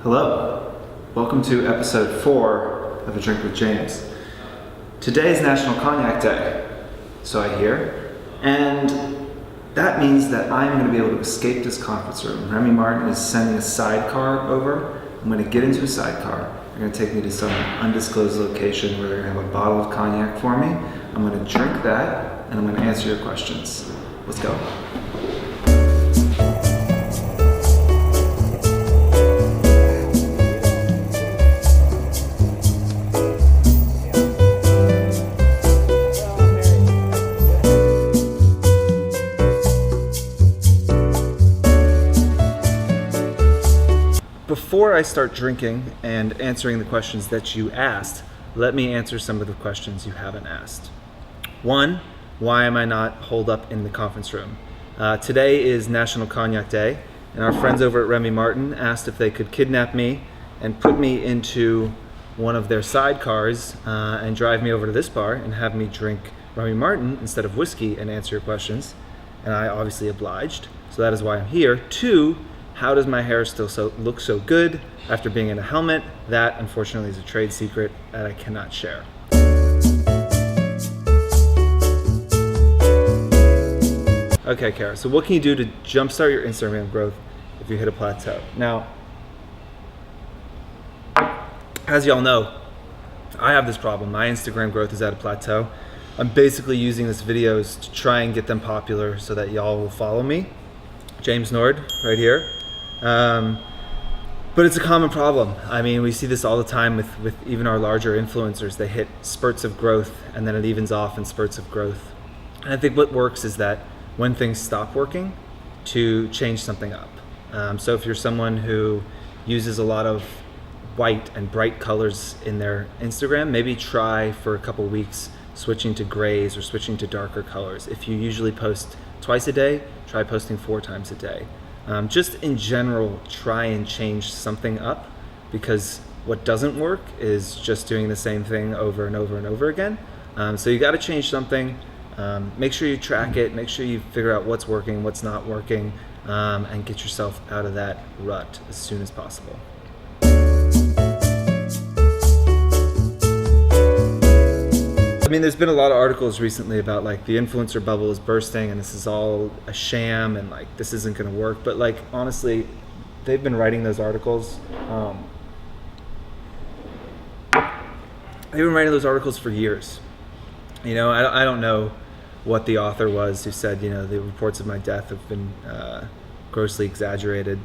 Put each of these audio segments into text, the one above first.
Hello, welcome to episode 4 of A Drink with James. Today is National Cognac Day, so I hear, and that means that I'm going to be able to escape this conference room. Remy Martin is sending a sidecar over. I'm going to get into a sidecar. They're going to take me to some undisclosed location where they're going to have a bottle of cognac for me. I'm going to drink that, and I'm going to answer your questions. Let's go. Before I start drinking and answering the questions that you asked, let me answer some of the questions you haven't asked. One, why am I not holed up in the conference room? Today is National Cognac Day, and our friends over at Remy Martin asked if they could kidnap me and put me into one of their sidecars and drive me over to this bar and have me drink Remy Martin instead of whiskey and answer your questions. And I obviously obliged, so that is why I'm here. Two, how does my hair still look so good after being in a helmet? That, unfortunately, is a trade secret that I cannot share. Okay, Kara, so what can you do to jumpstart your Instagram growth if you hit a plateau? Now, as y'all know, I have this problem. My Instagram growth is at a plateau. I'm basically using these videos to try and get them popular so that y'all will follow me. James Nord, right here. But it's a common problem. I mean, we see this all the time with even our larger influencers. They hit spurts of growth and then it evens off in spurts of growth. And I think what works is that when things stop working, to change something up. So if you're someone who uses a lot of white and bright colors in their Instagram, maybe try for a couple weeks switching to grays or switching to darker colors. If you usually post twice a day, try posting 4 times a day. Just in general, try and change something up, because what doesn't work is just doing the same thing over and over and over again. So you got to change something. Make sure you track it. Make sure you figure out what's working, what's not working, and get yourself out of that rut as soon as possible. I mean, there's been a lot of articles recently about like the influencer bubble is bursting and this is all a sham and like this isn't going to work. But like, honestly, they've been writing those articles. They've been writing those articles for years. You know, I don't know what the author was who said, you know, the reports of my death have been grossly exaggerated,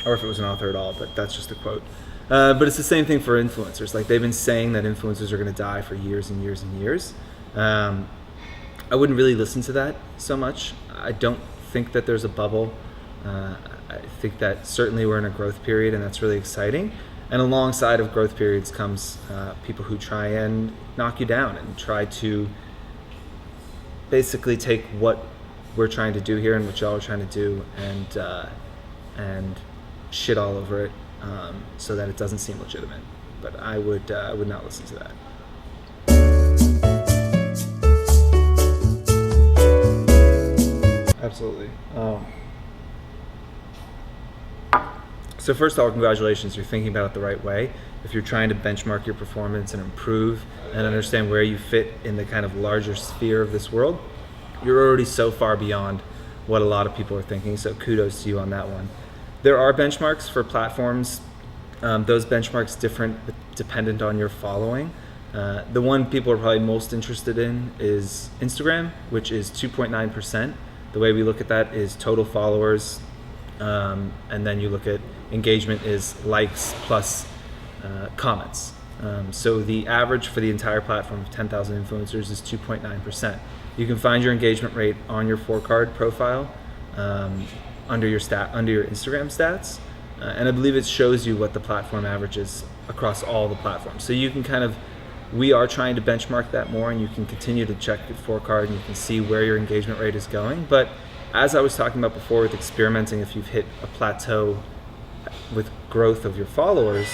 or if it was an author at all, but that's just a quote. But it's the same thing for influencers. Like, they've been saying that influencers are going to die for years and years and years. I wouldn't really listen to that so much. I don't think that there's a bubble. I think that certainly we're in a growth period, and that's really exciting. And alongside of growth periods comes people who try and knock you down and try to basically take what we're trying to do here and what y'all are trying to do and shit all over it. So that it doesn't seem legitimate, but I would not listen to that. Absolutely. So first of all, congratulations. You're thinking about it the right way. If you're trying to benchmark your performance and improve and understand where you fit in the kind of larger sphere of this world, you're already so far beyond what a lot of people are thinking. So kudos to you on that one. There are benchmarks for platforms. Those benchmarks dependent on your following. The one people are probably most interested in is Instagram, which is 2.9%. The way we look at that is total followers, and then you look at engagement is likes plus comments. So the average for the entire platform of 10,000 influencers is 2.9%. You can find your engagement rate on your 4Card profile under your Instagram stats. And I believe it shows you what the platform averages across all the platforms. So you can we are trying to benchmark that more, and you can continue to check your 4Card and you can see where your engagement rate is going. But as I was talking about before with experimenting, if you've hit a plateau with growth of your followers,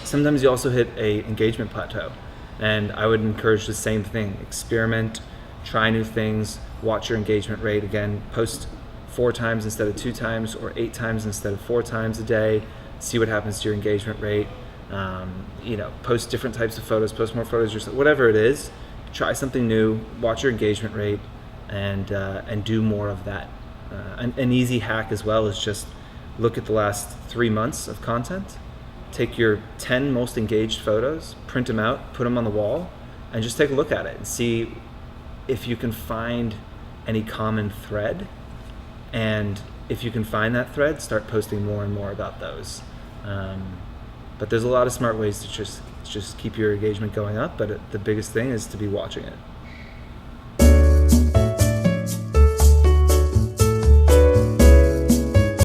sometimes you also hit a engagement plateau. And I would encourage the same thing. Experiment, try new things, watch your engagement rate. Again, post 4 times instead of 2 times, or 8 times instead of 4 times a day. see what happens to your engagement rate. Post different types of photos, post more photos yourself, whatever it is. Try something new, watch your engagement rate, and do more of that. An easy hack as well is just look at the last 3 months of content, take your 10 most engaged photos, print them out, put them on the wall, and just take a look at it and see if you can find any common thread. And if you can find that thread, start posting more and more about those. But there's a lot of smart ways to just keep your engagement going up, but the biggest thing is to be watching it.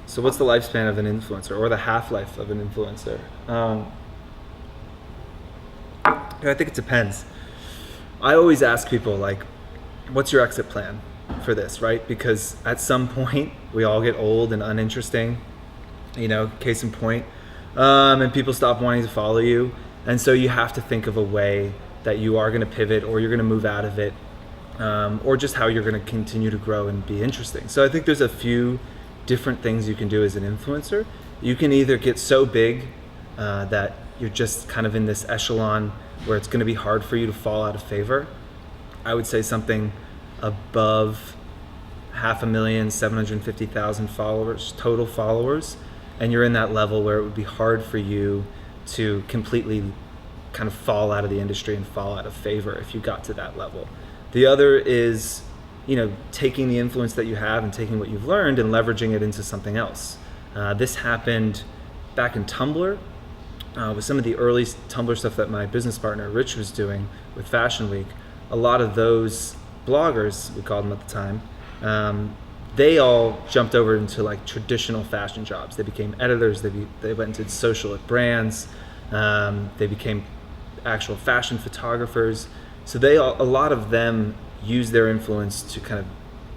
So what's the lifespan of an influencer, or the half-life of an influencer? I think it depends. I always ask people, like, what's your exit plan for this, right? Because at some point we all get old and uninteresting, case in point, and people stop wanting to follow you. And so you have to think of a way that you are going to pivot, or you're going to move out of it, or just how you're going to continue to grow and be interesting. So I think there's a few different things you can do as an influencer. You can either get so big that you're just kind of in this echelon where it's going to be hard for you to fall out of favor. I would say something above 500,000, 750,000 followers, total followers, and you're in that level where it would be hard for you to completely kind of fall out of the industry and fall out of favor if you got to that level. The other is, taking the influence that you have and taking what you've learned and leveraging it into something else. This happened back in Tumblr, with some of the early Tumblr stuff that my business partner Rich was doing with Fashion Week. A lot of those bloggers, we called them at the time, they all jumped over into like traditional fashion jobs. They became editors, they went into social at brands, they became actual fashion photographers. So a lot of them use their influence to kind of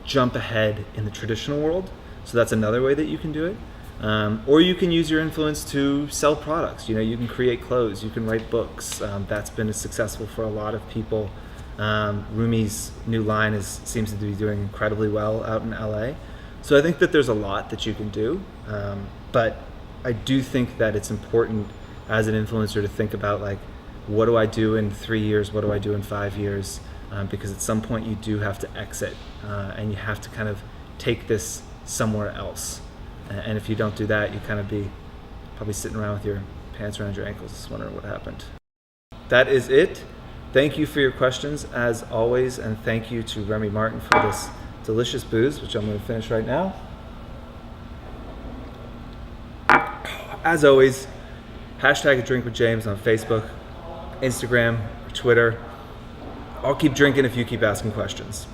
jump ahead in the traditional world. So that's another way that you can do it. Or you can use your influence to sell products. You can create clothes, you can write books. That's been successful for a lot of people. Rumi's new line seems to be doing incredibly well out in LA. So I think that there's a lot that you can do. But I do think that it's important as an influencer to think about, like, what do I do in 3 years? What do I do in 5 years? Because at some point you do have to exit, and you have to kind of take this somewhere else. And if you don't do that, you kind of be probably sitting around with your pants around your ankles wondering what happened. That is it. Thank you for your questions as always, and thank you to Remy Martin for this delicious booze, which I'm going to finish right now. As always, hashtag A Drink with James on Facebook, Instagram, Twitter. I'll keep drinking if you keep asking questions.